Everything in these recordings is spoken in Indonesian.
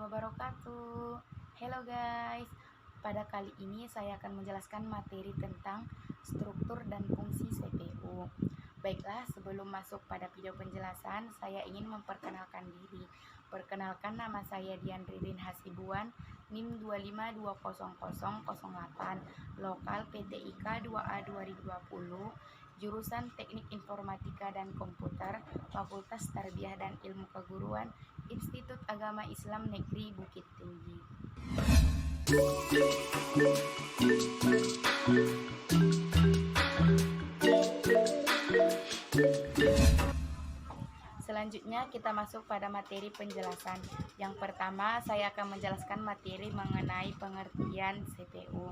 wabarakatuh. Hello guys, pada kali ini saya akan menjelaskan materi tentang struktur dan fungsi CPU. Baiklah, sebelum masuk pada video penjelasan, saya ingin memperkenalkan diri. Perkenalkan, nama saya Dian Ririn Hasibuan, NIM 2520008, lokal PTIK 2A 2020, jurusan Teknik Informatika dan Komputer, Fakultas Tarbiyah dan Ilmu Keguruan, Institut Agama Islam Negeri Bukit Tinggi. Selanjutnya kita masuk pada materi penjelasan. Yang pertama, saya akan menjelaskan materi mengenai pengertian CPU.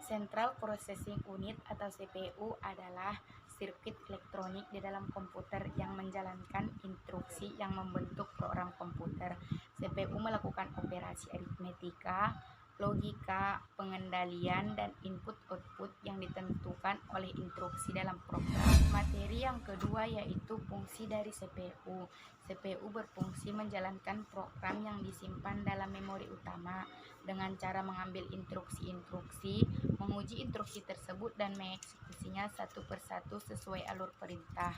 Central Processing Unit atau CPU adalah sirkuit elektronik di dalam komputer yang menjalankan instruksi yang membentuk program komputer. CPU melakukan operasi aritmetika, logika, pengendalian, dan input-output yang ditentukan oleh instruksi dalam program. Materi yang kedua yaitu fungsi dari CPU. CPU berfungsi menjalankan program yang disimpan dalam memori utama dengan cara mengambil instruksi-instruksi, menguji instruksi tersebut, dan mengeksekusinya satu persatu sesuai alur perintah.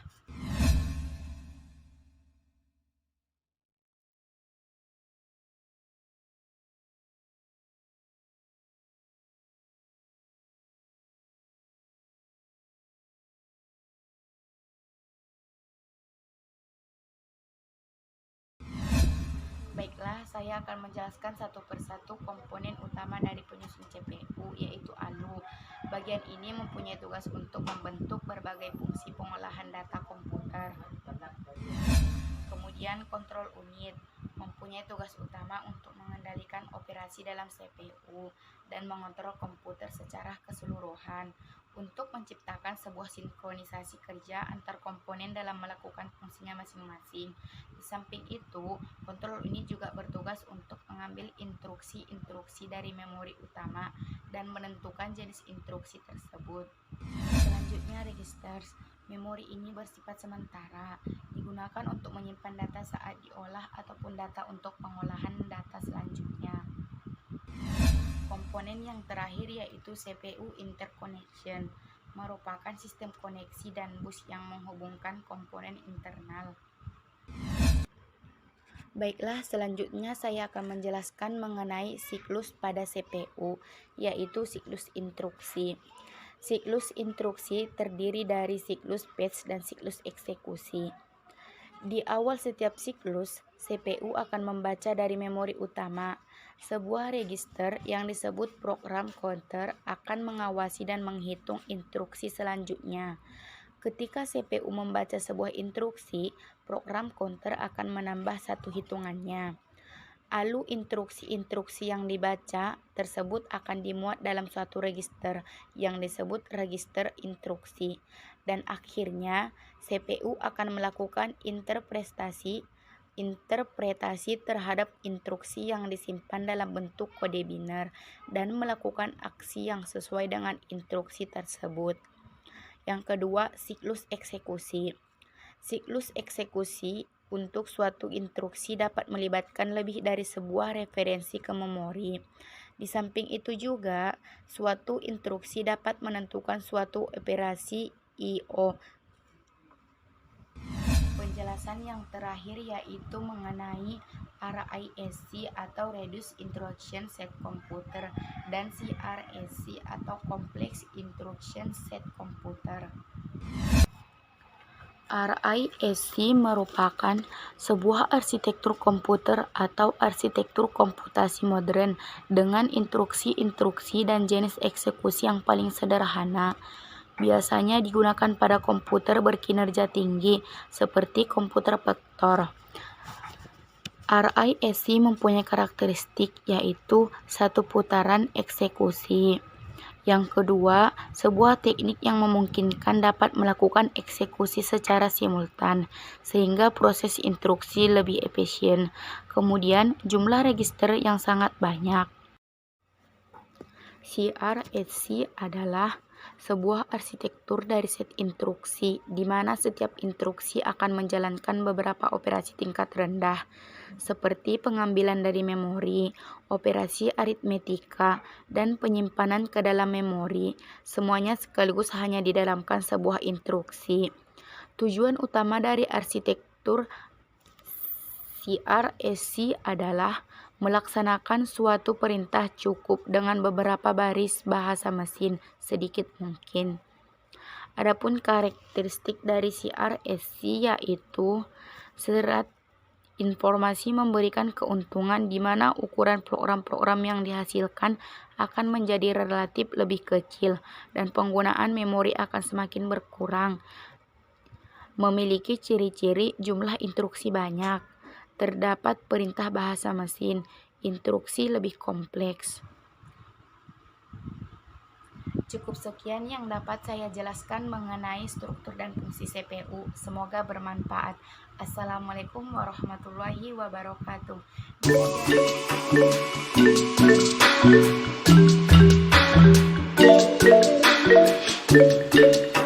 Baiklah, saya akan menjelaskan satu persatu komponen utama dari penyusun CPU, yaitu ALU. Bagian ini mempunyai tugas untuk membentuk berbagai fungsi pengolahan data komputer. Kemudian kontrol unit mempunyai tugas utama untuk mengendalikan operasi dalam CPU dan mengontrol komputer secara keseluruhan untuk menciptakan sebuah sinkronisasi kerja antar komponen dalam melakukan fungsinya masing-masing. Di samping itu, kontrol unit juga bertugas untuk mengambil instruksi-instruksi dari memori utama dan menentukan jenis instruksi tersebut. Selanjutnya, registers. Memori ini bersifat sementara, digunakan untuk menyimpan data saat diolah ataupun data untuk pengolahan data selanjutnya. Komponen yang terakhir yaitu CPU interconnection, merupakan sistem koneksi dan bus yang menghubungkan komponen internal. Baiklah, selanjutnya saya akan menjelaskan mengenai siklus pada CPU, yaitu siklus instruksi. Siklus instruksi terdiri dari siklus batch dan siklus eksekusi. Di awal setiap siklus, CPU akan membaca dari memori utama. Sebuah register yang disebut program counter akan mengawasi dan menghitung instruksi selanjutnya. Ketika CPU membaca sebuah instruksi, program counter akan menambah satu hitungannya. ALU instruksi-instruksi yang dibaca tersebut akan dimuat dalam suatu register yang disebut register instruksi, dan akhirnya CPU akan melakukan interpretasi terhadap instruksi yang disimpan dalam bentuk kode biner dan melakukan aksi yang sesuai dengan instruksi tersebut. Yang kedua, siklus eksekusi. Siklus eksekusi untuk suatu instruksi dapat melibatkan lebih dari sebuah referensi ke memori. Di samping itu juga, suatu instruksi dapat menentukan suatu operasi I/O. Penjelasan yang terakhir yaitu mengenai RISC atau Reduced Instruction Set Computer dan CRSC atau Complex Instruction Set Computer. RISC merupakan sebuah arsitektur komputer atau arsitektur komputasi modern dengan instruksi-instruksi dan jenis eksekusi yang paling sederhana. Biasanya digunakan pada komputer berkinerja tinggi seperti komputer vektor. RISC mempunyai karakteristik yaitu satu putaran eksekusi. Yang kedua, sebuah teknik yang memungkinkan dapat melakukan eksekusi secara simultan, sehingga proses instruksi lebih efisien. Kemudian, jumlah register yang sangat banyak. CRSC adalah sebuah arsitektur dari set instruksi, di mana setiap instruksi akan menjalankan beberapa operasi tingkat rendah, seperti pengambilan dari memori, operasi aritmetika, dan penyimpanan ke dalam memori. Semuanya sekaligus hanya didalamkan sebuah instruksi. Tujuan utama dari arsitektur CRSC adalah melaksanakan suatu perintah cukup dengan beberapa baris bahasa mesin sedikit mungkin. Adapun karakteristik dari CRSC yaitu serat informasi memberikan keuntungan di mana ukuran program-program yang dihasilkan akan menjadi relatif lebih kecil dan penggunaan memori akan semakin berkurang. Memiliki ciri-ciri jumlah instruksi banyak. Terdapat perintah bahasa mesin, instruksi lebih kompleks. Cukup sekian yang dapat saya jelaskan mengenai struktur dan fungsi CPU. Semoga bermanfaat. Assalamualaikum warahmatullahi wabarakatuh.